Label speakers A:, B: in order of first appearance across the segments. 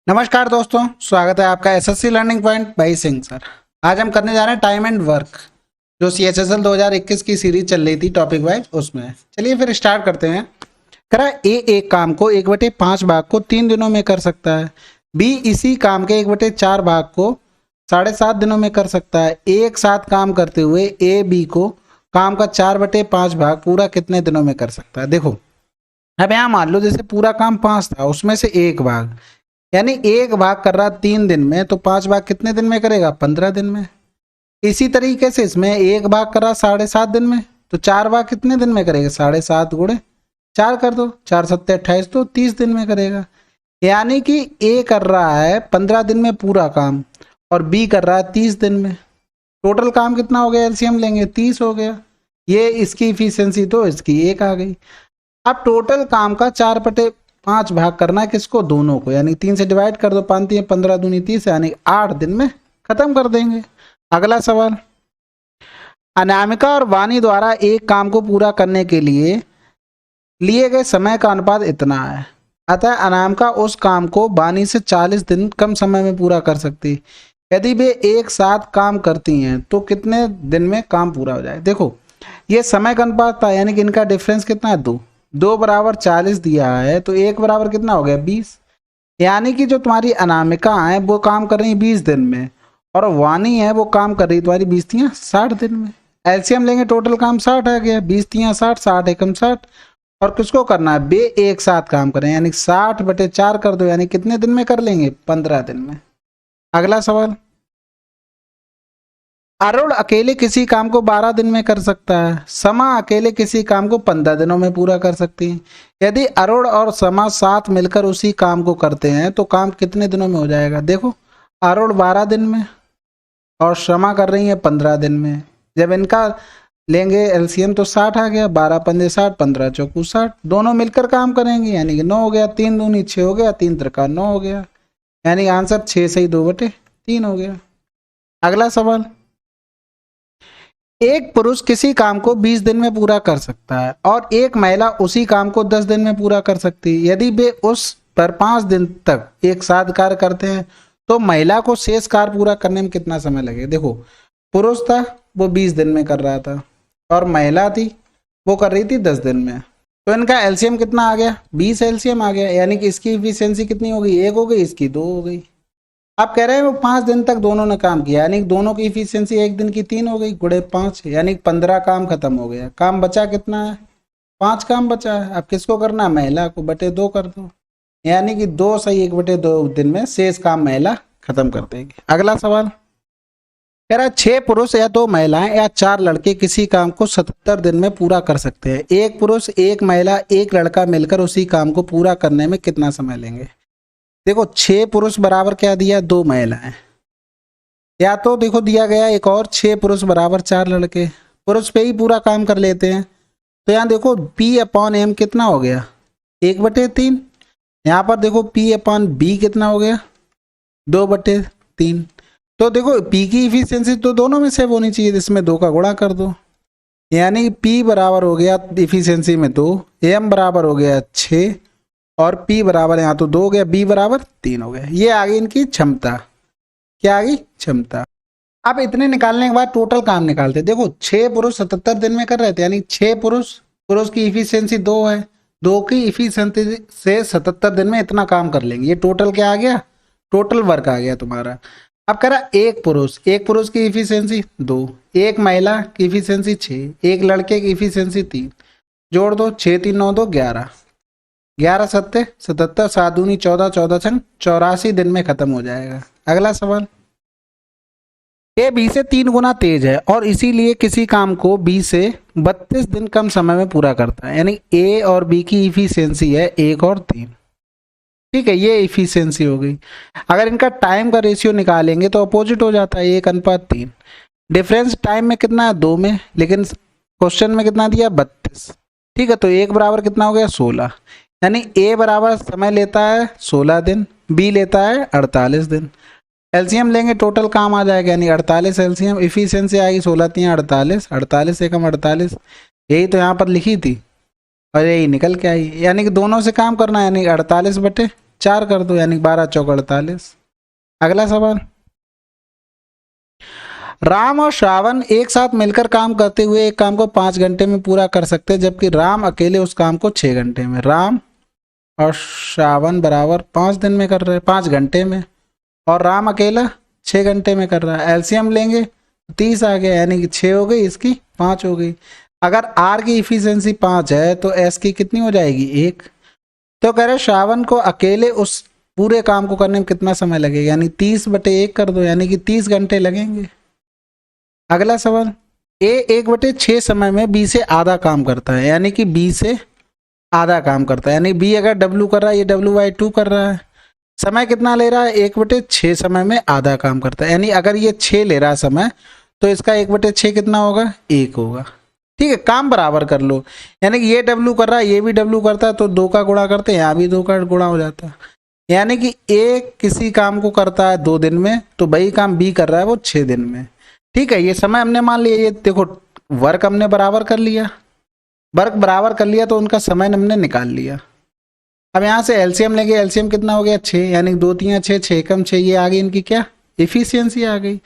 A: नमस्कार दोस्तों, स्वागत है आपका SSC learning point by Singh sir. आज हम करने जा रहे हैं टाइम एंड वर्क, जो सीएचएसएल 2021 की सीरीज चल रही थी टॉपिक वाइज, उसमें। चलिए फिर स्टार्ट करते हैं। करा ए एक काम को 1/5 भाग को 3 दिनों में कर सकता है। बी इसी काम के 1/4 भाग को 7.5 दिनों में कर सकता है। एक साथ काम करते हुए ए बी को काम का 4/5 भाग पूरा कितने दिनों में कर सकता है। देखो, अब यहाँ मान लो जैसे पूरा काम 5 था, उसमें से एक भाग, यानी एक भाग कर रहा 3 दिन में, तो 5 भाग कितने दिन में करेगा? 15 दिन में। इसी तरीके से इसमें एक भाग कर रहा 7.5 दिन में, तो 4 भाग कितने दिन में करेगा? 7.5 गुणे 4 कर दो, 4 7 28, तो 30 दिन में करेगा। यानी कि ए कर रहा है 15 दिन में पूरा काम और बी कर रहा है 30 दिन में। टोटल काम कितना हो गया? एलसीएम लेंगे 30 हो गया। ये इसकी इफिशियंसी तो इसकी 1 आ गई। अब टोटल काम का 4/5 भाग करना है किसको? दोनों को, यानी 3 से डिवाइड कर दो, 5 3 15 दूनी 30, यानी 8 दिन में खत्म कर देंगे। अगला सवाल, अनामिका और वाणी द्वारा एक काम को पूरा करने के लिए गए समय का अनुपात इतना है। अतः अनामिका उस काम को वाणी से 40 दिन कम समय में पूरा कर सकती है। यदि वे एक साथ काम करती हैं तो कितने दिन में काम पूरा हो जाए। देखो, ये समय का अनुपात था, यानी कि इनका डिफरेंस कितना है? 2 बराबर 40 दिया है, तो 1 बराबर कितना हो गया? 20। यानी कि जो तुम्हारी अनामिका है वो काम कर रही है 20 दिन में, और वाणी है वो काम कर रही है तुम्हारी 20 तियां 60 दिन में। एलसीएम लेंगे, टोटल काम 60 आ गया। 20 तियां 60, 60 एकम 60, और किसको करना है? बे एक साथ काम करें, यानी 60/4 कर दो, यानी कितने दिन में कर लेंगे? 15 दिन में। अगला सवाल, अरुण अकेले किसी काम को 12 दिन में कर सकता है। समा अकेले किसी काम को 15 दिनों में पूरा कर सकती है। यदि अरुण और समा साथ मिलकर उसी काम को करते हैं तो काम कितने दिनों में हो जाएगा? देखो, अरुण 12 दिन में और समा कर रही है 15 दिन में। जब इनका लेंगे एलसीएम तो 60 आ गया। 12 पंजे 60, 15 चौकू 60, दोनों मिलकर काम करेंगे, यानी कि 9 हो गया। 3 दूनी 6 हो गया, 3 त्रिका 9 हो गया, यानी आंसर 6 से ही 2/3 हो गया। अगला सवाल, एक पुरुष किसी काम को 20 दिन में पूरा कर सकता है और एक महिला उसी काम को 10 दिन में पूरा कर सकती है। यदि वे उस पर 5 दिन तक एक साथ कार्य करते हैं तो महिला को शेष कार्य पूरा करने में कितना समय लगेगा। देखो, पुरुष था वो 20 दिन में कर रहा था और महिला थी वो कर रही थी 10 दिन में, तो इनका एलसीएम कितना आ गया? 20 एलसीएम आ गया। यानी कि इसकी इफिशियंसी कितनी हो गई? 1 हो गई, इसकी 2 हो गई। आप कह रहे हैं वो 5 दिन तक दोनों ने काम किया, यानी दोनों की इफिशियंसी 1 दिन की 3 हो गई, गुणे 5, यानी 15 काम खत्म हो गया। काम बचा कितना है? 5 काम बचा है। अब किसको करना है? महिला को, बटे 2 कर दो, यानी कि 2 सही 1/2 दिन में शेष काम महिला खत्म कर देगी। अगला सवाल कह रहा है 6 पुरुष या 2 महिलाएं या 4 लड़के किसी काम को 77 दिन में पूरा कर सकते हैं। एक पुरुष, एक महिला, एक लड़का मिलकर उसी काम को पूरा करने में कितना समय लेंगे। देखो, 6 पुरुष बराबर क्या दिया? 2 महिलाएं, या तो देखो दिया गया एक और 6 पुरुष बराबर 4 लड़के। पुरुष पे ही पूरा काम कर लेते हैं, तो यहाँ देखो P/M कितना हो गया? 1/3। यहाँ पर देखो P/B कितना हो गया? 2/3। तो देखो P की इफिशियंसी तो दोनों में सेव होनी चाहिए, जिसमें 2 का गुणा कर दो, यानी P बराबर हो गया इफिशियंसी में 2, M बराबर हो गया 6, और P बराबर यहाँ तो 2 हो गया, B बराबर 3 हो गया। ये आ गई इनकी क्षमता। क्या आ गई? क्षमता। अब इतने निकालने के बाद टोटल काम निकालते। देखो, 6 पुरुष 77 दिन में कर रहे थे, यानी 6 पुरुष की इफिशियंसी 2 है, 2 की इफिशियंसी से 77 दिन में इतना काम कर लेंगे। ये टोटल क्या आ गया? टोटल वर्क आ गया तुम्हारा। अब कह रहा एक पुरुष की इफिशियंसी 2, एक महिला की इफिशियंसी 6, एक लड़के की इफिशियंसी 3, जोड़ दो, 6 3 9 2 11, 11 7 77, 7 दूनी 14, 14 छंग 84 दिन में खत्म हो जाएगा। अगला सवाल, ए बी से 3 गुना तेज है और इसीलिए किसी काम को बी से 32 दिन कम समय में पूरा करता है। यानी ए और बी की इफिशियंसी है 1 और 3। ठीक है, ये इफिशियंसी हो गई। अगर इनका टाइम का रेशियो निकालेंगे तो अपोजिट हो जाता है, 1:3। डिफरेंस टाइम में कितना है? 2 में, लेकिन क्वेश्चन में कितना दिया? 32। ठीक है, तो 1 बराबर कितना हो गया? 16। यानी ए बराबर समय लेता है 16 दिन, बी लेता है 48 दिन। एलसीएम लेंगे, टोटल काम आ जाएगा, यानी 48 एलसीएम। इफिशियंसी आएगी 16 तियां 48, 48 एकम 48, यही तो यहाँ पर लिखी थी और यही निकल के आई। यानी कि दोनों से काम करना है, यानी 48/3 4 कर दो, यानी 12 चौक 48। अगला सवाल, राम और श्रावण एक साथ मिलकर काम करते हुए एक काम को 5 घंटे में पूरा कर सकते हैं, जबकि राम अकेले उस काम को 6 घंटे में। राम और श्रावण बराबर 5 दिन में कर रहे हैं, 5 घंटे में, और राम अकेला 6 घंटे में कर रहा है। एलसीएम लेंगे 30 आ गया, यानी कि 6 हो गई, इसकी 5 हो गई। अगर आर की इफिशियंसी 5 है तो एस की कितनी हो जाएगी, 1। तो कह रहे श्रावण को अकेले उस पूरे काम को करने में कितना समय लगेगा, यानी 30/1 कर दो, यानी कि 30 घंटे लगेंगे। अगला सवाल, ए 1/6 समय में बी से आधा काम करता है, यानी कि बी से आधा काम करता है, यानी बी अगर डब्ल्यू कर रहा है, ये W/2 कर रहा है। समय कितना ले रहा है, 1/6 समय में आधा काम करता है, यानी अगर ये 6 ले रहा है समय, तो इसका 1/6 कितना होगा, 1 होगा। ठीक है, काम बराबर कर लो, यानी कि ये W कर रहा है, ये भी W करता है, तो 2 का गुणा करते हैं, यहाँ भी 2 का गुणा हो जाता है। यानी कि ए किसी काम को करता है 2 दिन में, तो वही काम बी कर रहा है वो 6 दिन में। ठीक है, ये समय हमने मान लिया, ये देखो वर्क हमने बराबर कर लिया, वर्क बराबर कर लिया तो उनका समय हमने निकाल लिया। अब यहाँ से एलसीएम लेंगे, एलसीएम कितना हो गया, 6, यानी 2 3 6, 6 कम 6, ये आ गई इनकी क्या, इफिशियंसी आ गई।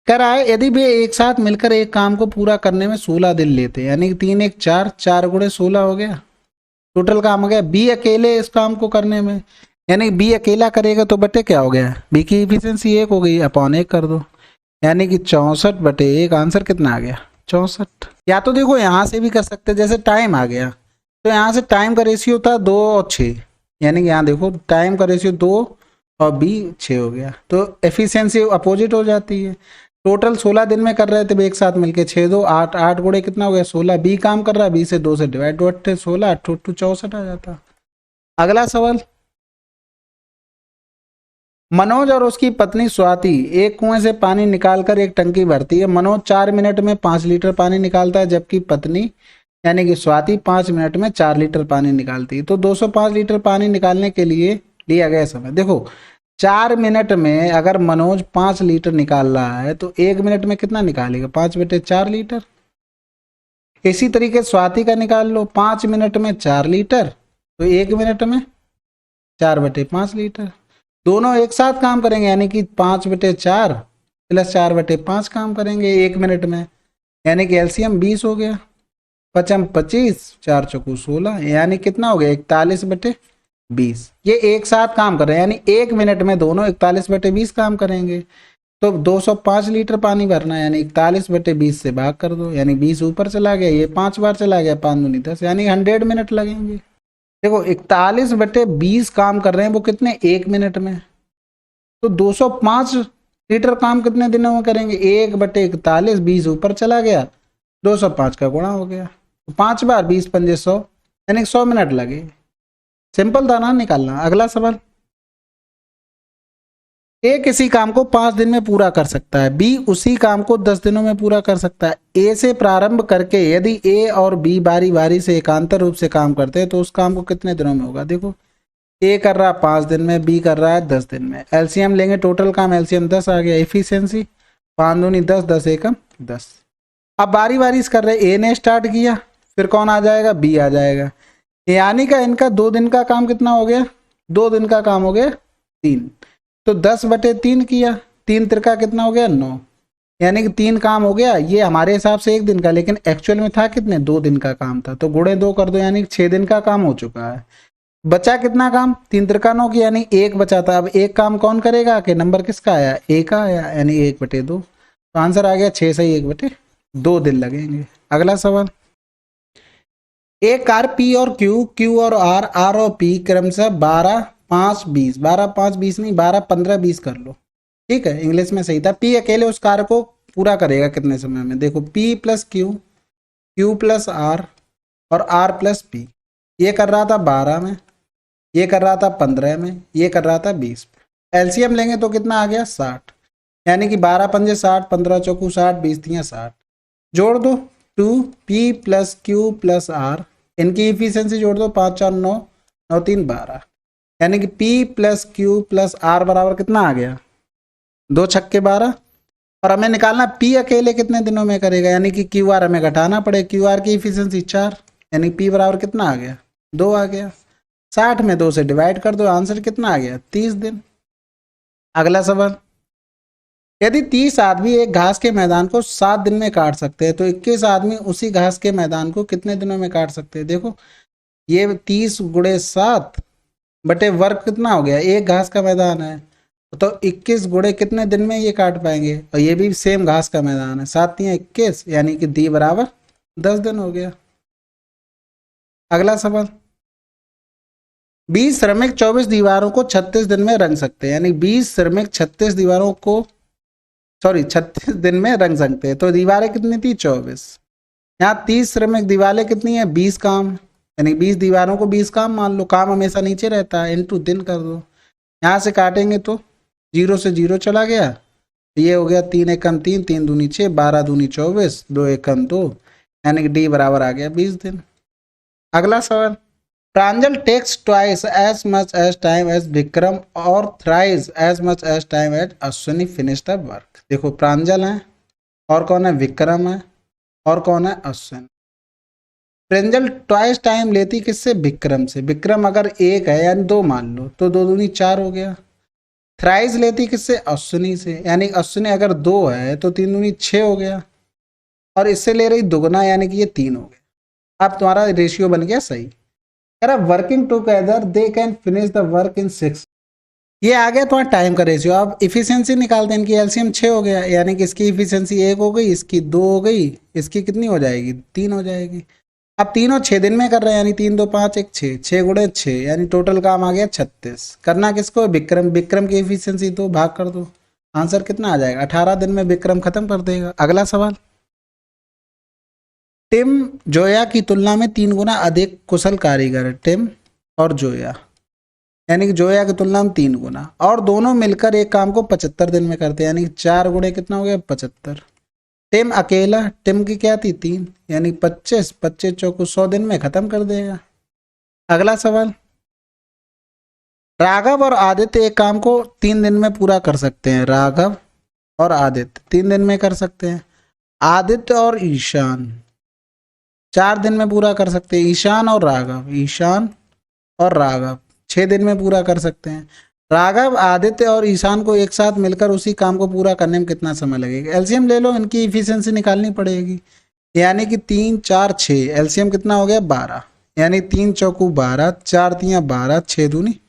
A: कह रहा है यदि वे एक साथ मिलकर एक काम को पूरा करने में 16 दिन लेते, यानी कि 3 1 4, 4 गुणे 16 हो गया, टोटल काम हो गया। बी अकेले इस काम को करने में, यानी बी अकेला करेगा तो बटे क्या हो गया, बी की इफिशियंसी 1 हो गई, अपॉन 1 कर दो, यानी कि 64/1। आंसर कितना आ गया, 64। या तो देखो यहाँ से भी कर सकते, जैसे टाइम आ गया तो यहाँ से टाइम का रेशियो था 2 और 6, यानी कि यहाँ देखो टाइम का रेशियो 2 और बी 6 हो गया, तो एफिशिएंसी अपोजिट हो जाती है। टोटल 16 दिन में कर रहे थे एक साथ मिलके, 6 2 8, 8 गुणे कितना हो गया 16। बी काम कर रहा है, बी से 2 से डिवाइड, 2 8 16, 8 2 64 आ जाता। अगला सवाल, मनोज और उसकी पत्नी स्वाति एक कुएं से पानी निकालकर एक टंकी भरती है। मनोज 4 मिनट में 5 लीटर पानी निकालता है, जबकि पत्नी यानी कि स्वाति 5 मिनट में 4 लीटर पानी निकालती है। तो 205 लीटर पानी निकालने के लिए लिया गया समय, देखो 4 मिनट में अगर मनोज 5 लीटर निकाल रहा है तो 1 मिनट में कितना निकालेगा, 5/4 लीटर। इसी तरीके स्वाति का निकाल लो, 5 मिनट में 4 लीटर, तो 1 मिनट में 4/5 लीटर। दोनों एक साथ काम करेंगे, यानी कि 5/4 प्लस 4/5 काम करेंगे 1 मिनट में, यानी कि एलसीएम 20 हो गया, 5 25, 4 चौकू 16, यानी कितना हो गया 41/20। ये एक साथ काम कर रहे हैं, यानी 1 मिनट में दोनों 41/20 काम करेंगे। तो 205 लीटर पानी भरना है, यानी 41/20 से भाग कर दो, यानी 20 ऊपर चला गया, ये 5 बार चला गया, 5 दूनी 10, यानी 100 मिनट लगेंगे। देखो 41/20 काम कर रहे हैं वो कितने, 1 मिनट में। तो 205 लीटर काम कितने दिनों में करेंगे, 1/41, 20 ऊपर चला गया, 205 का गुणा हो गया, तो 5 बार 20 पंजे 100, यानी 100 मिनट लगे। सिंपल था ना निकालना। अगला सवाल, ए किसी काम को 5 दिन में पूरा कर सकता है, बी उसी काम को 10 दिनों में पूरा कर सकता है। ए से प्रारंभ करके यदि ए और बी बारी बारी से एकांतर रूप से काम करते हैं तो उस काम को कितने दिनों में होगा। देखो ए कर रहा है 5 दिन में, बी कर रहा है 10 दिन में। एलसीएम लेंगे, टोटल काम एलसीएम 10 आ गया, एफिशिएंसी 5 दूनी 10, 10 एकम 10। अब बारी बारी से कर रहे, ए ने स्टार्ट किया, फिर कौन आ जाएगा, बी आ जाएगा, यानी का इनका 2 दिन का काम कितना हो गया, 2 दिन का काम हो गया 3, तो 10/3 किया, 3 तिरका कितना हो गया 9, यानी कि 3 काम हो गया। ये हमारे हिसाब से 1 दिन का, लेकिन एक्चुअल में था कितने, 2 दिन का काम था, तो गुणे 2 कर दो, यानी 6 दिन का काम हो चुका है। बचा कितना काम, 3 तिरका 9 की, यानी 1 बचा था। अब एक काम कौन करेगा, कि नंबर किसका आया, ए का आया, यानी 1/2, तो आंसर आ गया 6 सही 1/2 दिन लगेंगे। अगला सवाल, एक कार पी और क्यू, क्यू और आर, आर और पी क्रमशः 12 5 20, 12 5 20 नहीं, 12 15 20 कर लो, ठीक है, इंग्लिश में सही था। पी अकेले उस कार्य को पूरा करेगा कितने समय में, देखो P plus Q, Q plus R और आर प्लस पी, ये कर रहा था 12 में, ये कर रहा था 15 में, ये कर रहा था 20 में। एलसीएम लेंगे तो कितना आ गया 60, यानी कि 12 पंजे 60, 15 चौकू 60, 20 दिया 60, जोड़ दो 2p plus Q plus R, इनकी इफिशियंसी जोड़ दो, 5 4 9, 9 3 12, यानी कि p plus Q plus R बराबर कितना आ गया, 2 छक्के 12। और हमें निकालना p अकेले कितने दिनों में करेगा, यानी कि क्यू आर हमें घटाना पड़े, क्यू आर की इफिशियंसी 4, यानी p बराबर कितना आ गया 2 आ गया। 60 में 2 से डिवाइड कर दो, आंसर कितना आ गया 30 दिन। अगला सवाल, यदि 30 आदमी एक घास के मैदान को 7 दिन में काट सकते हैं तो 21 आदमी उसी घास के मैदान को कितने दिनों में काट सकते हैं। देखो ये 30 गुणे 7 बटे वर्ग कितना हो गया, एक घास का मैदान है तो 21 गुणे कितने दिन में ये काट पाएंगे, और ये भी सेम घास का मैदान है, 7 या 21 यानी कि दी बराबर 10 दिन हो गया। अगला सवाल, 20 श्रमिक 24 दीवारों को 36 दिन में रंग सकते हैं, यानी 20 श्रमिक 36 दीवारों को 36 दिन में रंग सकते हैं, तो दीवारें कितनी थी 24। यहाँ 30 श्रमिक दीवारें कितनी है 20 काम, यानी 20 दीवारों को 20 काम मान लो, काम हमेशा नीचे रहता है, इनटू दिन कर दो। यहाँ से काटेंगे तो 0 से 0 चला गया, ये हो गया 3 एकम 3, 3 दूनी 6, 12 दूनी 24, 2 एकम 2, यानी कि डी बराबर आ गया 20 दिन। अगला सवाल, Pranjal takes twice as much as time as Vikram और thrice as much as time as Ashwini finish the work. देखो प्रांजल है और कौन है विक्रम है और कौन है अश्विन। प्रांजल ट्वाइस टाइम लेती किससे, विक्रम से, विक्रम अगर 1 है यानी 2 मान लो तो 2 दूनी 4 हो गया। थ्राइस लेती किससे, अश्विनी से, यानी अश्विनी अगर 2 है तो 3 दूनी 6 हो गया, और इससे ले रही दुगना यानी कि ये 3 हो गया। अब तुम्हारा रेशियो बन गया सही। Working together they can finish the work in 6। ये आ गया तुम्हारा टाइम का रेशियो। अब इफिशियंसी निकालते हैं, इनकी एलसीएम 6 हो गया, यानी कि इसकी इफिशियंसी 1 हो गई, इसकी 2 हो गई, इसकी कितनी हो जाएगी 3 हो जाएगी। अब तीनों 6 दिन में कर रहे हैं, यानी 3 2 5 1 6, 6 गुणे 6 यानी टोटल काम आ गया 36। करना किसको, विक्रम, विक्रम की इफिशियंसी 2 भाग कर दो, आंसर कितना आ जाएगा 18 दिन में विक्रम खत्म कर देगा। अगला सवाल, टिम जोया की तुलना में 3 गुना अधिक कुशल कारीगर है, टिम और जोया, यानी कि जोया की तुलना में 3 गुना, और दोनों मिलकर एक काम को 75 दिन में करते हैं, यानी कि 4 गुणे कितना हो गया 75। टिम अकेला, टिम की क्या थी 3, यानी 25, 25 चौको 100 दिन में खत्म कर देगा। अगला सवाल, राघव और आदित्य एक काम को 3 दिन में पूरा कर सकते हैं, राघव और आदित्य 3 दिन में कर सकते हैं। आदित्य और ईशान 4 दिन में पूरा कर सकते हैं। ईशान और राघव, ईशान और राघव 6 दिन में पूरा कर सकते हैं। राघव, आदित्य और ईशान को एक साथ मिलकर उसी काम को पूरा करने में कितना समय लगेगा। एलसीएम ले लो, इनकी इफिशियंसी निकालनी पड़ेगी, यानी कि 3 4 6, एलसीएम कितना हो गया 12, यानी 3 चौकू 12, 4 तियाँ 12, 6 दूनी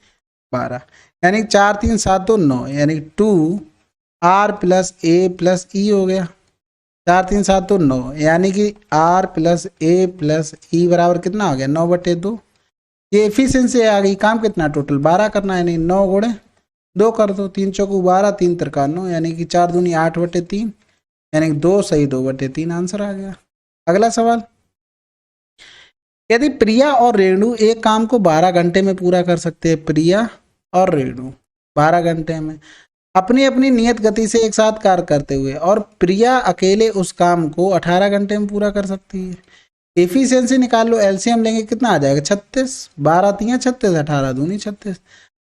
A: 12, यानी 4 3 7 2 9, यानी 2 आर प्लस ए प्लस ई हो गया। 4 3 7 2 9, यानी कि आर प्लस ए प्लस ई बराबर कितना हो गया 9/2। ये एफिशिएंसी आ गई। काम कितना टोटल 12 करना है, नहीं 9 गुणे 2 कर दो, 3 चौकू 12, 3 तिरका 9, यानी कि 4 दूनी 8/3, यानी कि 2 सही 2/3, आंसर आ गया। अगला सवाल, यदि प्रिया और रेणु एक काम को 12 घंटे में पूरा कर सकते हैं, प्रिया और रेणु 12 घंटे में अपनी अपनी नियत गति से एक साथ कार्य करते हुए, और प्रिया अकेले उस काम को 18 घंटे में पूरा कर सकती है। एफिशिएंसी निकाल लो, एलसीएम लेंगे कितना आ जाएगा 36, 12 तियाँ 36, 18 दूनी 36।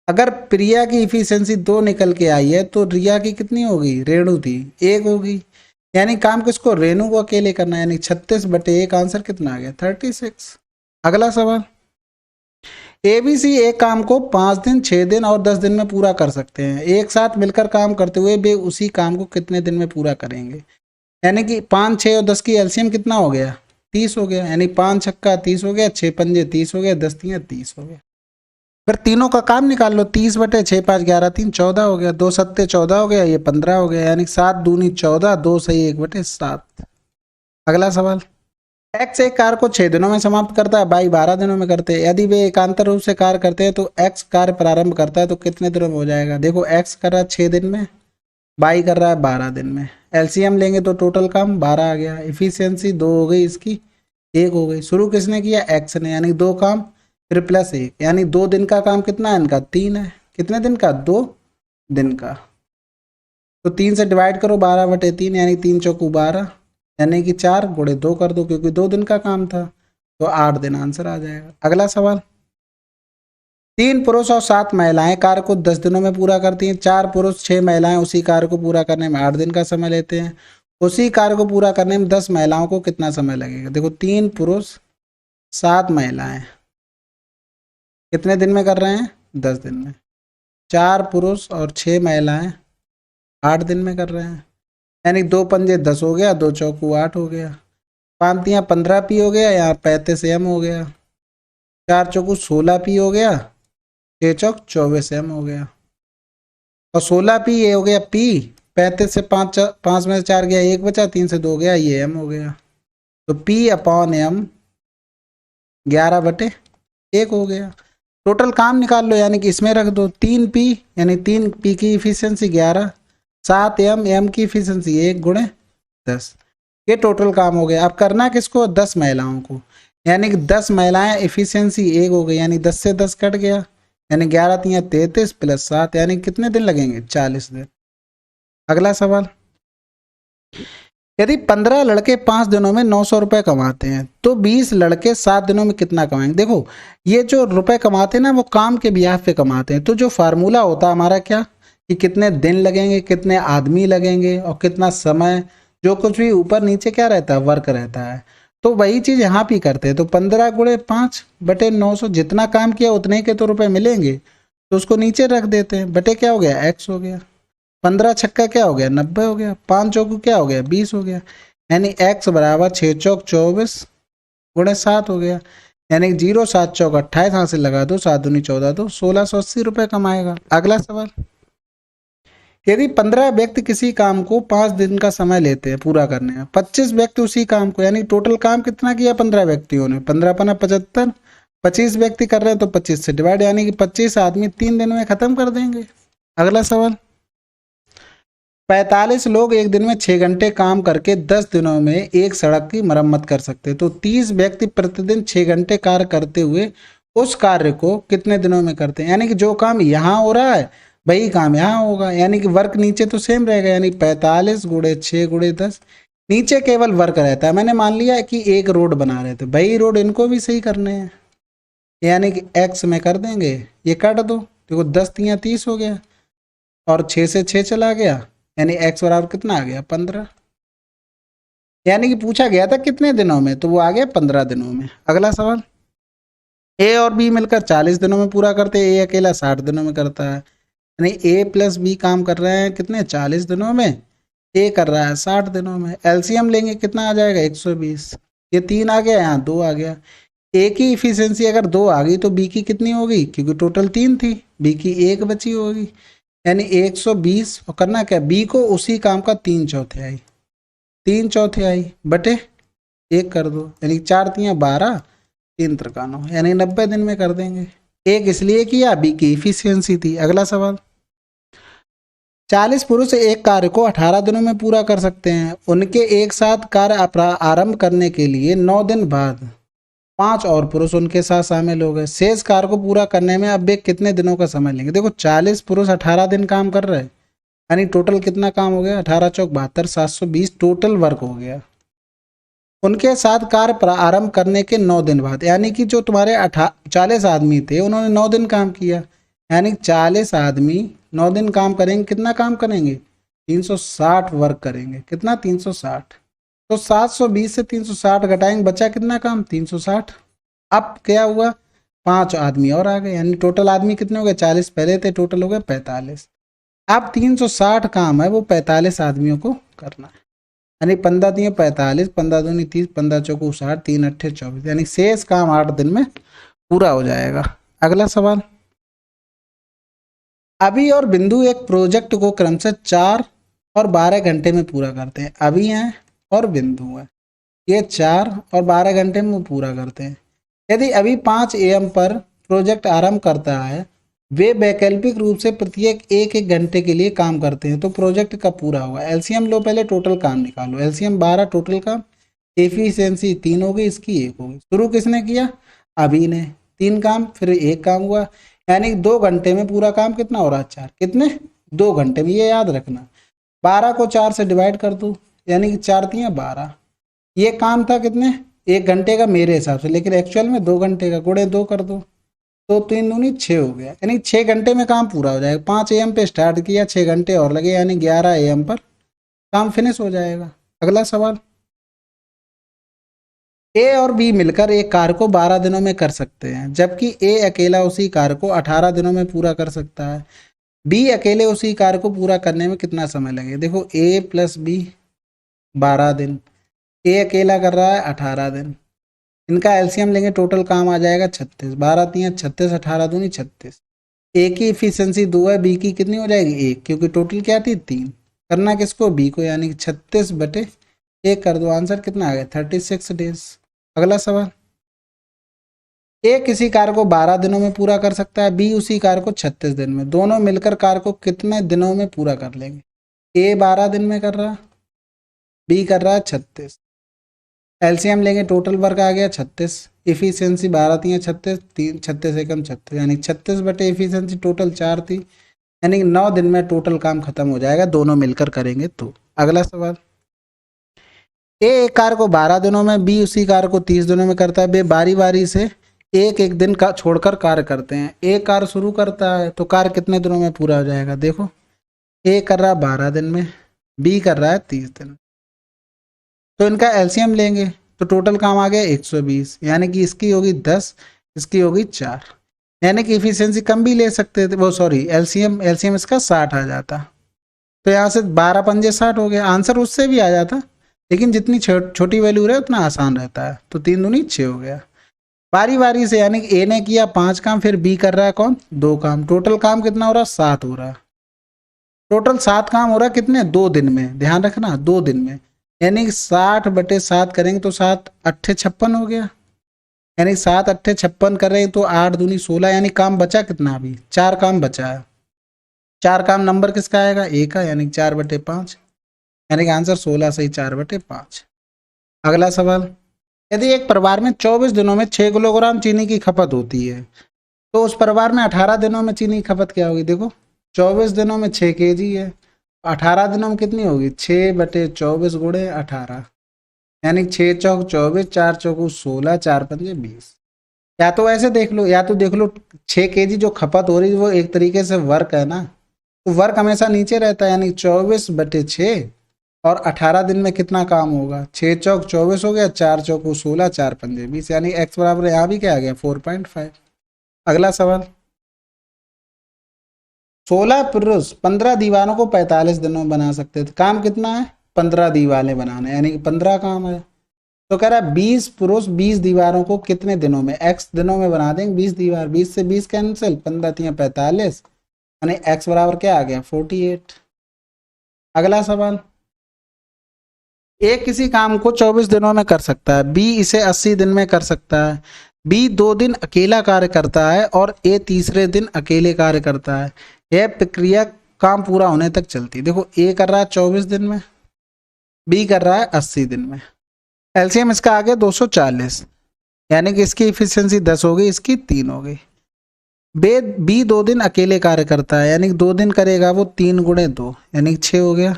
A: अगर प्रिया की इफिशियंसी 2 निकल के आई है तो रिया की कितनी होगी, रेणु थी 1 होगी, यानी काम किसको, रेणु को अकेले करना है, यानी 36/1, आंसर कितना आ गया 36। अगला सवाल, एबीसी एक काम को 5 दिन 6 दिन और 10 दिन में पूरा कर सकते हैं। एक साथ मिलकर काम करते हुए वे उसी काम को कितने दिन में पूरा करेंगे, यानी कि 5 6 और 10 की एलसीएम कितना हो गया 30 हो गया, यानी 5 छक्का 30 हो गया, 6 पंजे 30 हो गया, 10 तियाँ 30 हो गया। फिर तीनों का काम निकाल लो, 30/6 5 11 3 14 हो गया, 2 सत्ते 14 हो गया, ये 15 हो गया, यानी 7 दूनी 14, 2 सही 1/7। अगला सवाल, एक्स एक कार्य को 6 दिनों में समाप्त करता है, बाई 12 दिनों में करते हैं। यदि वे एकांतर रूप से कार्य करते हैं तो एक्स कार्य प्रारंभ करता है तो कितने दिनों में हो जाएगा। देखो एक्स कर रहा है 6 दिन में, बाई कर रहा है 12 दिन में। एलसीएम लेंगे तो टोटल काम 12 आ गया, इफिशियंसी 2 हो गई, इसकी 1 हो गई। शुरू किसने किया, एक्स ने, यानी 2 काम फिर प्लस 1, यानी 2 दिन का काम कितना है इनका 3 है। कितने दिन का, 2 दिन का। तो 3 से डिवाइड करो 12/3, यानी 3 चौकू 12, यानी कि 4 गुणे 2 कर दो, क्योंकि 2 दिन का काम था, तो 8 दिन आंसर आ जाएगा। अगला सवाल, 3 पुरुष और 7 महिलाएं कार्य को 10 दिनों में पूरा करती हैं। 4 पुरुष 6 महिलाएं उसी कार्य को पूरा करने में 8 दिन का समय लेते हैं। उसी कार्य को पूरा करने में 10 महिलाओं को कितना समय लगेगा। देखो 3 पुरुष 7 महिलाएं, कितने दिन में कर रहे हैं? 10 दिन में। 4 पुरुष और 6 महिलाएं 8 दिन में कर रहे हैं। यानी 2 पंजे 10 हो गया, 2 चौकू 8 हो गया, 5 तियां 15 पी हो गया, यहाँ 35 एम हो गया, 4 चौकू 16 पी हो गया, 6 चौक 24 एम हो गया, और 16 पी ये हो गया पी, 35 से 5 में से 4 गया 1 बचा, 3 से 2 गया, ये एम हो गया। तो पी अपॉन एम 11/1 हो गया। टोटल काम निकाल लो, यानी कि इसमें रख दो 3 पी, यानी 3 पी की इफिशियंसी 11, 7 एम, एम की इफिशियंसी 1 गुणे 10, ये टोटल काम हो गया। अब करना किसको? 10 महिलाओं को, यानी कि 10 महिलाएं इफिशियंसी 1 हो गई, यानी 10 से 10 कट गया, यानी 11 तियां 33 प्लस 7, यानी कितने दिन लगेंगे? 40 दिन। अगला सवाल, यदि 15 लड़के 5 दिनों में 900 रुपए कमाते हैं तो 20 लड़के 7 दिनों में कितना कमाएंगे? देखो ये जो रुपए कमाते हैं ना, वो काम के बिहाफ पे कमाते हैं। तो जो फार्मूला होता है हमारा क्या, कि कितने दिन लगेंगे, कितने आदमी लगेंगे, और कितना समय, जो कुछ भी ऊपर नीचे क्या रहता है, वर्क रहता है। तो वही चीज यहाँ भी करते हैं। तो 15 गुणे 5/900, जितना काम किया उतने के तो रुपए मिलेंगे, तो उसको नीचे रख देते हैं, बटे क्या हो गया? एक्स हो गया। 15 छक्का क्या हो गया? 90 हो गया। 5 चौकू क्या हो गया? 20 हो गया। यानी x बराबर 6 चौक 24 गुणे 7 हो गया। यानी 0 7 चौक 28, हाथ से लगा दो, 7 दूनी 14, तो 1680 रुपए कमाएगा। अगला सवाल, यदि 15 व्यक्ति किसी काम को 5 दिन का समय लेते हैं पूरा करने में, 25 व्यक्ति उसी काम को, यानी टोटल काम कितना किया 15 व्यक्तियों ने? 15 पना 75, 25 व्यक्ति कर रहे हैं तो 25 से डिवाइड, यानी कि 25 आदमी 3 दिन में खत्म कर देंगे। अगला सवाल, 45 लोग एक दिन में 6 घंटे काम करके 10 दिनों में एक सड़क की मरम्मत कर सकते हैं। तो 30 व्यक्ति प्रतिदिन 6 घंटे कार्य करते हुए उस कार्य को कितने दिनों में करते हैं? यानी कि जो काम यहाँ हो रहा है वही काम यहाँ होगा, यानी कि वर्क नीचे तो सेम रहेगा, यानी 45 गुणे 6 गुणे 10, नीचे केवल वर्क रहता है। मैंने मान लिया कि एक रोड बना रहे थे, वही रोड इनको भी सही करने हैं, यानी कि एक्स में कर देंगे, ये काट दो, देखो 10 तियां 30 हो गया, और 6 से 6 चला गया, यानी x बराबर कितना आ गया? 15। यानी कि पूछा गया था कितने दिनों में, तो वो आ गया 15 दिनों में। अगला सवाल, ए और बी मिलकर 40 दिनों में पूरा करते हैं, ए अकेला 60 दिनों में करता है, यानी ए प्लस बी काम कर रहे हैं कितने? 40 दिनों में, ए कर रहा है 60 दिनों में। एलसीएम लेंगे कितना आ जाएगा? 120। ये 3 आ गया, यहाँ 2 आ गया। ए की इफिशियंसी अगर 2 आ गई तो बी की कितनी होगी? क्योंकि टोटल 3 थी, बी की 1 बची होगी, यानी 120। और करना क्या? बी को उसी काम का 3/4 बटे 1 कर दो, यानी 4 तियां 12, 3 त्रिका 9, यानी 90 दिन में कर देंगे। एक इसलिए किया, बी की इफिशियंसी थी। अगला सवाल, 40 पुरुष एक कार्य को 18 दिनों में पूरा कर सकते हैं। उनके एक साथ कार्य आरंभ करने के लिए 9 दिन बाद 5 और पुरुष उनके साथ शामिल हो गए। शेष कार्य को पूरा करने में अब वे कितने दिनों का समय लेंगे? देखो 40 पुरुष 18 दिन काम कर रहे हैं, यानी टोटल कितना काम हो गया? 18 चौक 72, 720 टोटल वर्क हो गया। उनके साथ कार्य आरंभ करने के 9 दिन बाद, यानी कि जो तुम्हारे 40 आदमी थे उन्होंने 9 दिन काम किया, यानी 40 आदमी 9 दिन काम करेंगे, कितना काम करेंगे? 360 वर्क करेंगे। कितना? 360। तो 720 से 360 घटाएंगे, बचा कितना काम? 360। अब क्या हुआ? 5 आदमी और आ गए, यानी टोटल आदमी कितने हो गए? 40 पहले थे, टोटल हो गए 45। अब 360 काम है वो 45 आदमियों को करना है, यानी 15 दिए 45, 15 दूनी 30, 15 चौको 60, 3 अट्ठे 24, यानी शेष काम 8 दिन में पूरा हो जाएगा। अगला सवाल, अभी और बिंदु एक प्रोजेक्ट को क्रमशः 4 और 12 घंटे में पूरा करते हैं। अभी हैं और बिंदु है, ये 4 और 12 घंटे में पूरा करते हैं। यदि अभी 5 AM पर प्रोजेक्ट आरंभ करता है, वे वैकल्पिक रूप से प्रत्येक 1-1 घंटे के लिए काम करते हैं, तो प्रोजेक्ट कब पूरा होगा? एलसीएम लो, पहले टोटल काम निकालो। एलसीएम 12 टोटल काम, एफिशिएंसी 3 हो गई, इसकी 1 हो गई। शुरू किसने किया? अभी ने। 3 काम, फिर 1 काम हुआ, यानी 2 घंटे में पूरा काम कितना हो रहा? 4। कितने? 2 घंटे में, ये याद रखना। 12 को 4 से डिवाइड कर दो, यानी कि 4 तियां 12। ये काम था कितने? 1 घंटे का मेरे हिसाब से, लेकिन एक्चुअल में 2 घंटे का। गुणे 2 कर दो, तो 3 दूनी 6 हो गया, यानी 6 घंटे में काम पूरा हो जाएगा। 5 AM पे स्टार्ट किया, 6 घंटे और लगे, यानी 11 AM पर काम फिनिश हो जाएगा। अगला सवाल, ए और बी मिलकर एक कार्य को 12 दिनों में कर सकते हैं, जबकि ए अकेला उसी कार्य को 18 दिनों में पूरा कर सकता है। बी अकेले उसी कार्य को पूरा करने में कितना समय लगेगा? देखो ए प्लस बी 12 दिन, ए अकेला कर रहा है 18 दिन, इनका एलसीएम लेंगे टोटल काम आ जाएगा 36, 12 3 36, 18 दूनी 36। ए की इफिशियंसी 2 है, बी की कितनी हो जाएगी 1, क्योंकि टोटल क्या थी 3। करना किसको? बी को, यानी कि 36/1 कर दो, आंसर कितना आ गया 36 डेज। अगला सवाल, ए किसी कार्य को 12 दिनों में पूरा कर सकता है, बी उसी कार्य को 36 दिन में, दोनों मिलकर कार्य को कितने दिनों में पूरा कर लेंगे? ए 12 दिन में कर रहा, बी कर रहा है 36, एलसीएम लेंगे टोटल वर्क आ गया 36, इफिशियंसी 12 3 36, 3 36 एकम 36, यानी 36 इफिशियंसी टोटल 4 थी, यानी 9 दिन में टोटल काम खत्म हो जाएगा, दोनों मिलकर करेंगे तो। अगला सवाल, ए एक कार्य को 12 दिनों में, बी उसी कार्य को 30 दिनों में करता है, वे बारी बारी से एक एक दिन का छोड़कर कार्य करते हैं। ए कार्य शुरू करता है तो कार्य कितने दिनों में पूरा हो जाएगा? देखो ए कर रहा है 12 दिन में, बी कर रहा है 30 दिन, तो इनका एलसीएम लेंगे तो टोटल काम आ गया 120, यानी कि इसकी होगी 10, इसकी होगी 4, यानी कि इफिशियंसी कम भी ले सकते थे, वो सॉरी एलसीएम एलसीएम इसका 60 आ जाता, तो यहाँ से 12 पंजे 60 हो गया, आंसर उससे भी आ जाता, लेकिन जितनी छोटी वैल्यू रहे उतना आसान रहता है, तो 3 दूनी 6 हो गया। बारी बारी से, यानी कि ए ने किया 5 काम, फिर बी कर रहा है कौन? 2 काम, टोटल काम कितना हो रहा है? 7 हो रहा है, टोटल 7 काम हो रहा है कितने? 2 दिन में, ध्यान रखना 2 दिन में, यानी कि 60/7 करेंगे तो 7 अट्ठे 56 हो गया, यानी 7 अट्ठे 56 कर रहे हैं तो 8 दूनी 16, यानी काम बचा कितना? अभी 4 काम बचा है, 4 काम नंबर किसका आएगा? ए का, यानी 4/5, यानी कि आंसर 16 से ही 4/5। अगला सवाल, यदि एक परिवार में 24 दिनों में 6 किलोग्राम चीनी की खपत होती है, तो उस परिवार में 18 दिनों में चीनी की खपत क्या होगी? देखो 24 दिनों में 6 केजी है, 18 दिनों में कितनी होगी? 6/24 गुणे 18, यानी 6 चौक 24, 4 चौक 16, 4 पंजे 20। या तो ऐसे देख लो, या तो देख लो 6 केजी जो खपत हो रही है वो एक तरीके से वर्क है ना, तो वर्क हमेशा नीचे रहता है, यानी 24/6, और 18 दिन में कितना काम होगा? 6 चौक 24 हो गया, 4 चौक 16, 4 पंजे 20, यानी x बराबर यहाँ भी क्या आ गया? 4.5। अगला सवाल, 16 पुरुष 15 दीवारों को 45 दिनों में बना सकते थे, काम कितना है? 15 दीवारें बनाने, यानी कि 15 काम है, तो कह रहा है 20 पुरुष 20 दीवारों को कितने दिनों में? x दिनों में बना देंगे 20 दीवार, 20 से 20 कैंसिल, 15 3 45, यानी x बराबर क्या आ गया? 48। अगला सवाल, ए किसी काम को 24 दिनों में कर सकता है, बी इसे 80 दिन में कर सकता है, बी 2 दिन अकेला कार्य करता है और ए तीसरे दिन अकेले कार्य करता है, यह प्रक्रिया काम पूरा होने तक चलती है। देखो ए कर रहा है 24 दिन में, बी कर रहा है 80 दिन में, एलसीएम इसका आ गया 240, यानी कि इसकी इफिशियंसी 10 हो गई, इसकी 3 हो गई। बी 2 दिन अकेले कार्य करता है, यानी कि 2 दिन करेगा वो, 3 गुणे 2, यानी 6 हो गया,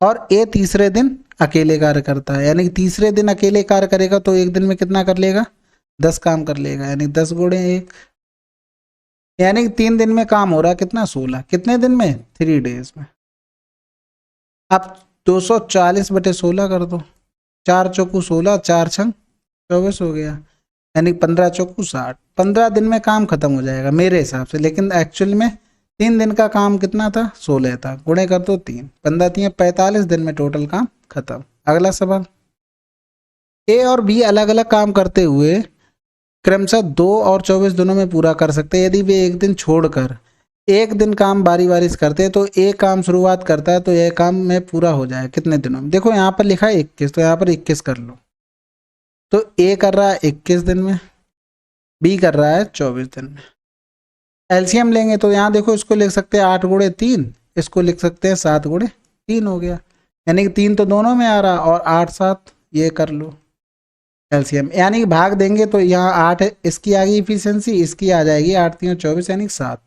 A: और ए तीसरे दिन अकेले कार्य करता है, यानी कि तीसरे दिन अकेले कार्य करेगा तो एक दिन में कितना कर लेगा? 10 काम कर लेगा, यानी 10 गुणे 1, यानी कि 3 दिन में काम हो रहा है कितना? 16, कितने दिन में? 3 डेज में। अब 240/16 कर दो, 4 चौकू 16, 4 छंग 24 हो गया, यानी 15 चौकू 60, 15 दिन में काम खत्म हो जाएगा मेरे हिसाब से, लेकिन एक्चुअल में 3 दिन का काम कितना था? 16 था, गुणे कर दो 3, 15 3 45 दिन में टोटल काम खत्म। अगला सवाल, ए और बी अलग अलग काम करते हुए क्रमशः 2 और 24 दिनों में पूरा कर सकते हैं, यदि वे एक दिन छोड़कर एक दिन काम बारी बारी से करते हैं तो एक काम शुरुआत करता है तो यह काम में पूरा हो जाए कितने दिनों में? देखो यहाँ पर लिखा है 21, तो यहाँ पर 21 कर लो, तो ए कर रहा है 21 दिन में, बी कर रहा है 24 दिन में, एलसीएम लेंगे तो यहाँ देखो इसको लिख सकते हैं 8 गुणे 3, इसको लिख सकते हैं 7 गुणे 3 हो गया, यानी कि 3 तो दोनों में आ रहा, और 8 7 ये कर लो एलसीएम, यानी कि भाग देंगे तो यहाँ 8 इसकी आ गई इफिशियंसी, इसकी आ जाएगी 8 3 24, यानी 7।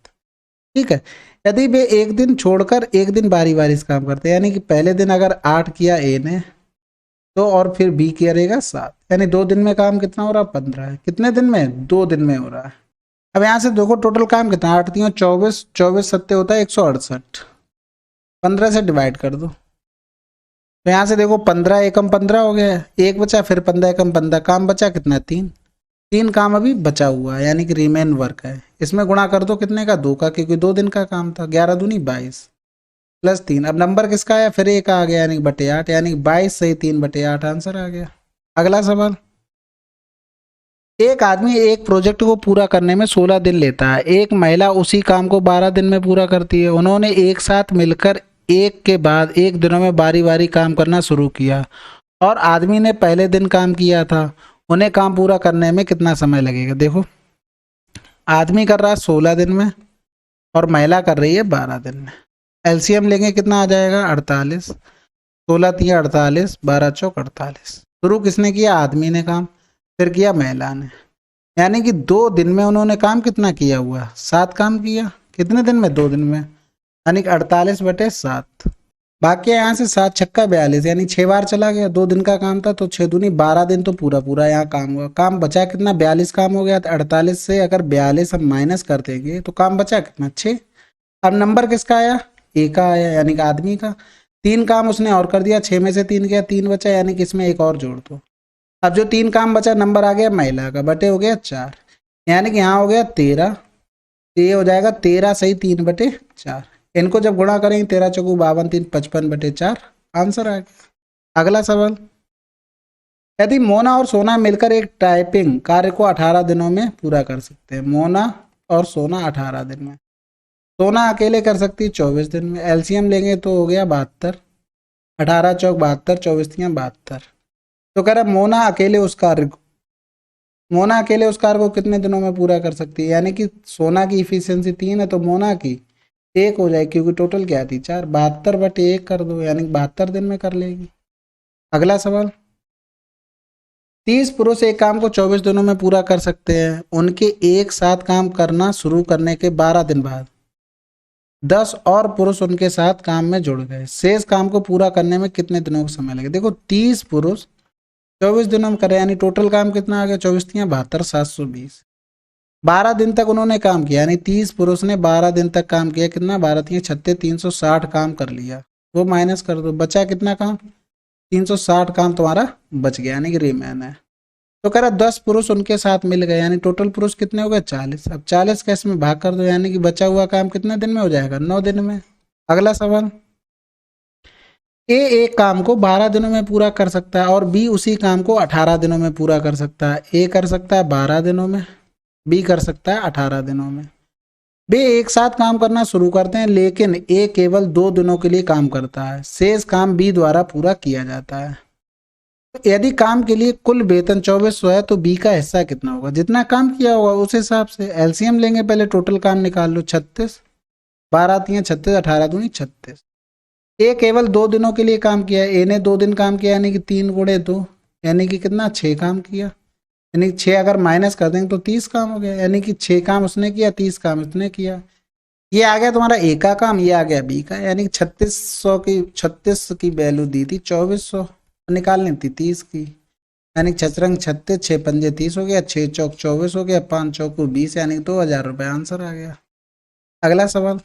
A: ठीक है, यदि वे एक दिन छोड़कर एक दिन बारी बारी से काम करते हैं, यानी कि पहले दिन अगर 8 किया ए ने तो और फिर बी करेगा 7, यानी 2 दिन में काम कितना हो रहा? 15 है, कितने दिन में? 2 दिन में हो रहा है। अब यहाँ से देखो टोटल काम कितना? 8 3 24, 24 7 होता है 168, 15 से डिवाइड कर दो, तो यहाँ से देखो 15 एकम 15 हो गया, एक बचा, फिर 15 एकम 15, काम बचा कितना, 3। 3 काम अभी बचा हुआ है, यानी कि रिमेन वर्क है। इसमें गुणा कर दो कितने का, 2 का, क्योंकि 2 दिन का काम था। 11 दूनी 22 प्लस 3। अब नंबर किसका आया, फिर एक आ गया, यानी कि बटे 8, यानी कि 22 सही 3 बटे 8 आंसर आ गया। अगला सवाल, एक आदमी एक प्रोजेक्ट को पूरा करने में 16 दिन लेता है, एक महिला उसी काम को 12 दिन में पूरा करती है। उन्होंने एक साथ मिलकर एक के बाद एक दिनों में बारी बारी काम करना शुरू किया और आदमी ने पहले दिन काम किया था। उन्हें काम पूरा करने में कितना समय लगेगा। देखो, आदमी कर रहा है 16 दिन में और महिला कर रही है 12 दिन में। एलसीएम लेंगे कितना आ जाएगा, 48। 16 तिया 48, 12 चौक 48। शुरू किसने किया, आदमी ने काम, फिर किया महिला ने। यानी कि 2 दिन में उन्होंने काम कितना किया हुआ, 7 काम किया। कितने दिन में, 2 दिन में, यानी कि 48 बटे 7। बाकी यहाँ से 7 छक्का 42, यानी 6 बार चला गया। 2 दिन का काम था तो 6 दूनी 12 दिन तो पूरा पूरा यहाँ काम हुआ। काम बचा कितना, 42 काम हो गया। तो 48 से अगर 42 हम माइनस कर देंगे तो काम बचा कितना, 6। अब नंबर किसका आया, ए का आया, यानी कि आदमी का। 3 काम उसने और कर दिया, 6 में से 3 गया, 3 बचा, यानी कि इसमें एक और जोड़ दो। अब जो 3 काम बचा, नंबर आ गया महिला का, बटे हो गया 4, यानी कि यहाँ हो गया 13। ये हो जाएगा 13 सही 3 बटे 4। इनको जब गुणा करेंगे 13 चौकू 52, 3 55 बटे 4 आंसर आ गया। अगला सवाल, यदि मोना और सोना मिलकर एक टाइपिंग कार्य को 18 दिनों में पूरा कर सकते हैं। मोना और सोना 18 दिन में, सोना अकेले कर सकती है 24 दिन में। एलसीएम लेंगे तो हो गया 72, 18 चौक 72, 24 72। तो कह रहा मोना अकेले उस कार्य को कितने दिनों में पूरा कर सकती है। यानी कि सोना की इफिशियंसी 3 है तो मोना की 1 हो जाएगी, क्योंकि टोटल क्या थी 4। 72 बटे 1 कर दो, यानी 72 दिन में कर लेगी। अगला सवाल, 30 पुरुष एक काम को 24 दिनों में पूरा कर सकते हैं। उनके एक साथ काम करना शुरू करने के 12 दिन बाद 10 और पुरुष उनके साथ काम में जुड़ गए। शेष काम को पूरा करने में कितने दिनों का समय लगे। देखो, 30 पुरुष 24 दिनों में करे, यानी टोटल काम कितना आ गया, 24 तियां 72, 720। 12 दिन तक उन्होंने काम किया, यानी 30 पुरुष ने 12 दिन तक काम किया। कितना, 12 तियां 36, 360 काम कर लिया। वो माइनस कर दो, बचा कितना काम, 360 काम तुम्हारा बच गया, यानी कि रिमेन है। तो कह रहा 10 पुरुष उनके साथ मिल गए, यानी टोटल पुरुष कितने हो गए, 40। अब 40 का इसमें भाग कर दो, यानी कि बचा हुआ काम कितने दिन में हो जाएगा, 9 दिन में। अगला सवाल, ए एक काम को 12 दिनों में पूरा कर सकता है और बी उसी काम को 18 दिनों में पूरा कर सकता है। ए कर सकता है 12 दिनों में, बी कर सकता है 18 दिनों में। वे एक साथ काम करना शुरू करते हैं, लेकिन ए केवल 2 दिनों के लिए काम करता है। शेष काम बी द्वारा पूरा किया जाता है। तो यदि काम के लिए कुल वेतन 2400 है तो बी का हिस्सा कितना होगा। जितना काम किया होगा उस हिसाब से एलसीएम लेंगे, पहले टोटल काम निकाल लो। 36, 12 तियां 36, 18 दूनी 36। ए केवल 2 दिनों के लिए काम किया, ए ने 2 दिन काम किया, यानी कि 3 गुणे 2, यानी कि कितना, 6 काम किया। यानी 6 अगर माइनस कर देंगे तो 30 काम हो गया, यानी कि 6 काम उसने किया, 30 काम उसने किया। ये आ गया तुम्हारा ए का काम, ये आ गया बी का। यानी 36 की वैल्यू दी थी 2400, निकालनी थी 30 की। यानी 6 रंग 36, 6 पंजे 30 हो गया, 6 चौक 24 हो गया, 5 चौक 20, यानी 2000 रुपये आंसर आ गया। अगला सवाल,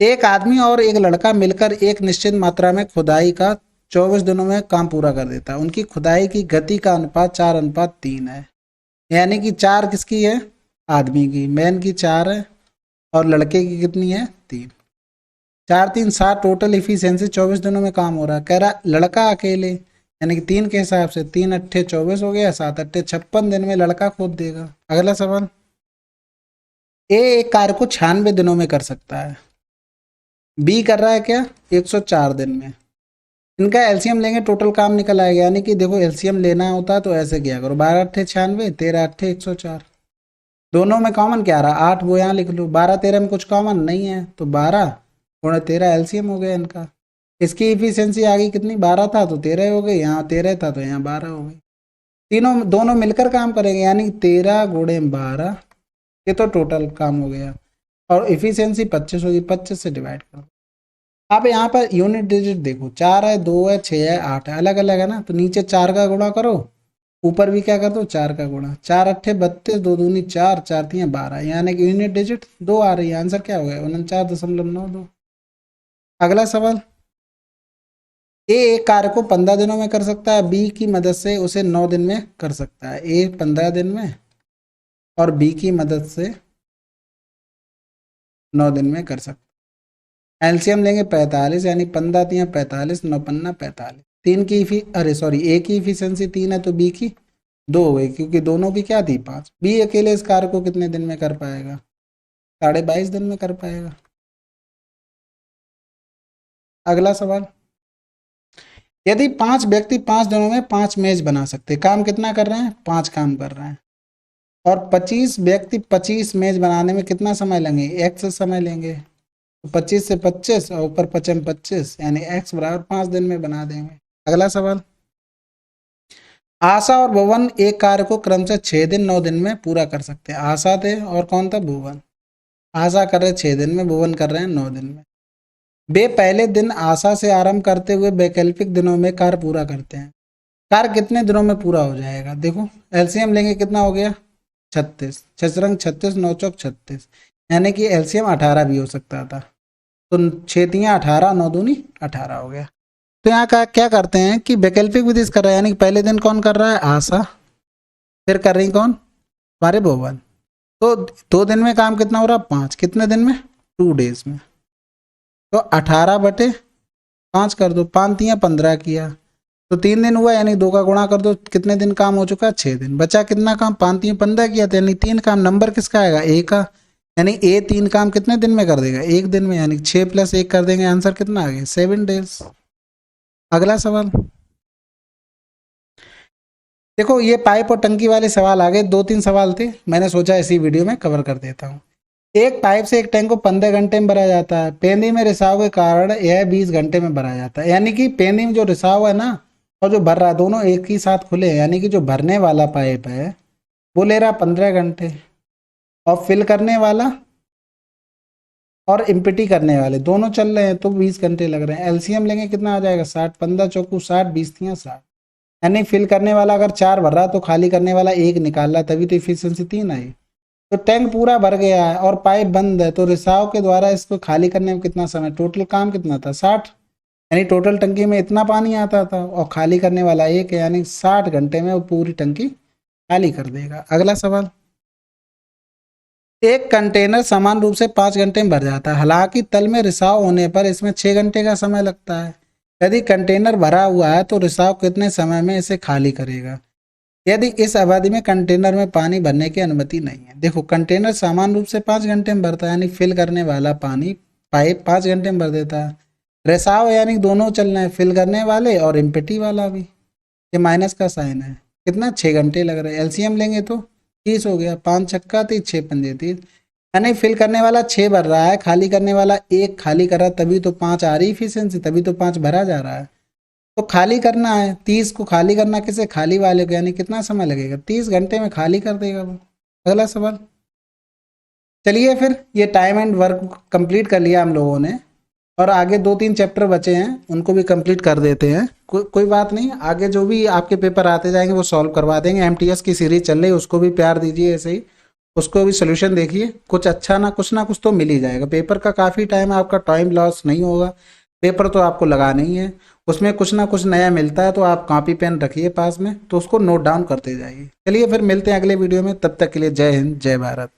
A: एक आदमी और एक लड़का मिलकर एक निश्चित मात्रा में खुदाई का 24 दिनों में काम पूरा कर देता है। उनकी खुदाई की गति का अनुपात 4:3 है। यानी कि 4 किसकी है, आदमी की, मैन की 4 है और लड़के की कितनी है, 3। 4 3 7, टोटल इफिशियंसी 24 दिनों में काम हो रहा है। कह रहा लड़का अकेले, यानी कि 3 के हिसाब से 3 अट्ठे 24 हो गया, 7 अट्ठे 56 दिन में लड़का खोद देगा। अगला सवाल, ए एक कार्य को 96 दिनों में कर सकता है। बी कर रहा है क्या, 104 दिन में। इनका एलसीएम लेंगे, टोटल काम निकल आएगा। यानी कि देखो, एलसीएम लेना होता है तो ऐसे किया करो, 12 अट्ठे 96, 13 अट्ठे 104। दोनों में कॉमन क्या रहा, 8, वो यहाँ लिख लो। 12 13 में कुछ कॉमन नहीं है तो 12 गुणा 13 एलसीएम हो गया इनका। इसकी इफिशियंसी आ गई कितनी, 12 था तो 13 हो गई, यहाँ 13 था तो यहाँ 12 हो गई। दोनों मिलकर काम करेंगे, यानी 13 गुणे 12, ये तो टोटल काम हो गया। और इफिशियंसी 25 होगी, 25 से डिवाइड करो। आप यहाँ पर यूनिट डिजिट देखो, 4 है, 2 है, 6 है, 8 है, अलग अलग है ना। तो नीचे 4 का गुणा करो, ऊपर भी क्या कर दो, 4 का गुणा। 4 अट्ठे 32, 2 दूनी 4, 4 तियां 12, यानी कि यूनिट डिजिट 2 आ रही है। आंसर क्या हो गया, 49.92। अगला सवाल, ए एक कार्य को 15 दिनों में कर सकता है, बी की मदद से उसे 9 दिन में कर सकता है। ए 15 दिन में और बी की मदद से 9 दिन में कर सकता है। एलसीएम लेंगे 45, यानी 15×3 = 45, 9×5 = 45। तीन की अरे सॉरी, ए की इफिशियंसी 3 है तो बी की 2 हो गई, क्योंकि दोनों की क्या थी 5। बी अकेले इस कार्य को कितने दिन में कर पाएगा? 22.5 दिन में कर पाएगा। अगला सवाल, यदि 5 व्यक्ति 5 दिनों में 5 मेज बना सकते, काम कितना कर रहे हैं? 5 काम कर रहे हैं, और 25 व्यक्ति 25 मेज बनाने में कितना समय लेंगे? x समय लेंगे। तो 25 से 25 और ऊपर 25 25, यानी x बराबर 5 दिन में बना देंगे। अगला सवाल, आशा और भुवन एक कार्य को क्रमशः 6 दिन 9 दिन में पूरा कर सकते हैं। आशा थे और कौन था? भुवन। आशा कर रहे 6 दिन में, भुवन कर रहे हैं 9 दिन में। वे पहले दिन आशा से आरंभ करते हुए वैकल्पिक दिनों में कार्य पूरा करते हैं। कार्य कितने दिनों में पूरा हो जाएगा? देखो एलसीएम लेंगे, कितना हो गया? 36, 6 36, 9 चौक 36, यानी कि एलसीएम 18 भी हो सकता था। तो 6×3 = 18, 9×2 = 18 हो गया। तो यहाँ का क्या करते हैं कि वैकल्पिक विधि से कर रहा है, यानी कि पहले दिन कौन कर रहा है? आशा। फिर कर रही कौन? हमारे भुवन। तो 2 दिन में काम कितना हो रहा? 5। कितने दिन में? 2 डेज में। तो 18/5 कर दो, 5×3 = 15 किया, तो 3 दिन हुआ, यानी 2 का गुणा कर दो, कितने दिन काम हो चुका? 6 दिन। बचा कितना काम? 5×3 = 15 किया था, यानी 3 काम। नंबर किसका आएगा? ए का, यानी ए 3 काम कितने दिन में कर देगा? 1 दिन में, यानी 6 + 1 कर देंगे, आंसर कितना आ गया? 7 डेज। अगला सवाल, देखो ये पाइप और टंकी वाले सवाल आ गए, 2-3 सवाल थे, मैंने सोचा इसी वीडियो में कवर कर देता हूँ। एक पाइप से एक टैंक को 15 घंटे में भरा जाता है। पेंदी में रिसाव के कारण यह 20 घंटे में भरा जाता है, यानी कि पेंदी में जो रिसाव है ना और जो भर रहा है, दोनों एक ही साथ खुले हैं, यानी कि जो भरने वाला पाइप है वो ले रहा 15 घंटे, और फिल करने वाला और इम्पिटी करने वाले दोनों चल रहे हैं, तो 20 घंटे लग रहे हैं। एलसीएम लेंगे, कितना आ जाएगा? 60, 15 चौकू 60, 20×3 = 60, यानी फिल करने वाला अगर 4 भर रहा तो खाली करने वाला 1 निकाल रहा, तभी तो इफिशियंसी 3 आई। तो टैंक पूरा भर गया है और पाइप बंद है, तो रिसाव के द्वारा इसको खाली करने में कितना समय? टोटल काम कितना था? 60, यानी टोटल टंकी में इतना पानी आता था, और खाली करने वाला 1 है, यानी 60 घंटे में वो पूरी टंकी खाली कर देगा। अगला सवाल, एक कंटेनर समान रूप से 5 घंटे में भर जाता है, हालांकि तल में रिसाव होने पर इसमें 6 घंटे का समय लगता है। यदि कंटेनर भरा हुआ है तो रिसाव कितने समय में इसे खाली करेगा? यदि इस अवधि में कंटेनर में पानी भरने की अनुमति नहीं है। देखो कंटेनर सामान्य रूप से 5 घंटे में भरता है, यानी फिल करने वाला पानी पाइप 5 घंटे में भर देता है। रिसाव यानी दोनों चल रहे हैं, फिल करने वाले और एम्प्टी वाला भी। ये माइनस का साइन है, कितना? 6 घंटे लग रहे हैं। एलसीएम लेंगे तो 30 हो गया, 5 छक्का 30, 6 पंजे 30, यानी फिल करने वाला 6 भर रहा है, खाली करने वाला 1 खाली कर रहा है, तभी तो 5 आ रही इफिशियंसी, तभी तो 5 भरा जा रहा है। तो खाली करना है 30 को, खाली करना किसे? खाली वाले को, यानी कितना समय लगेगा? 30 घंटे में खाली कर देगा वो। अगला सवाल, चलिए फिर ये टाइम एंड वर्क कंप्लीट कर लिया हम लोगों ने, और आगे 2-3 चैप्टर बचे हैं, उनको भी कंप्लीट कर देते हैं। कोई बात नहीं, आगे जो भी आपके पेपर आते जाएंगे वो सॉल्व करवा देंगे। एमटीएस की सीरीज चल रही है, उसको भी प्यार दीजिए ऐसे ही, उसको भी सोल्यूशन देखिए, कुछ अच्छा ना कुछ तो मिल ही जाएगा। पेपर का काफ़ी टाइम है, आपका टाइम लॉस नहीं होगा, पेपर तो आपको लगाना ही है, उसमें कुछ ना कुछ नया मिलता है, तो आप कॉपी पेन रखिए पास में, तो उसको नोट डाउन करते जाइए। चलिए फिर मिलते हैं अगले वीडियो में, तब तक के लिए जय हिंद, जय भारत।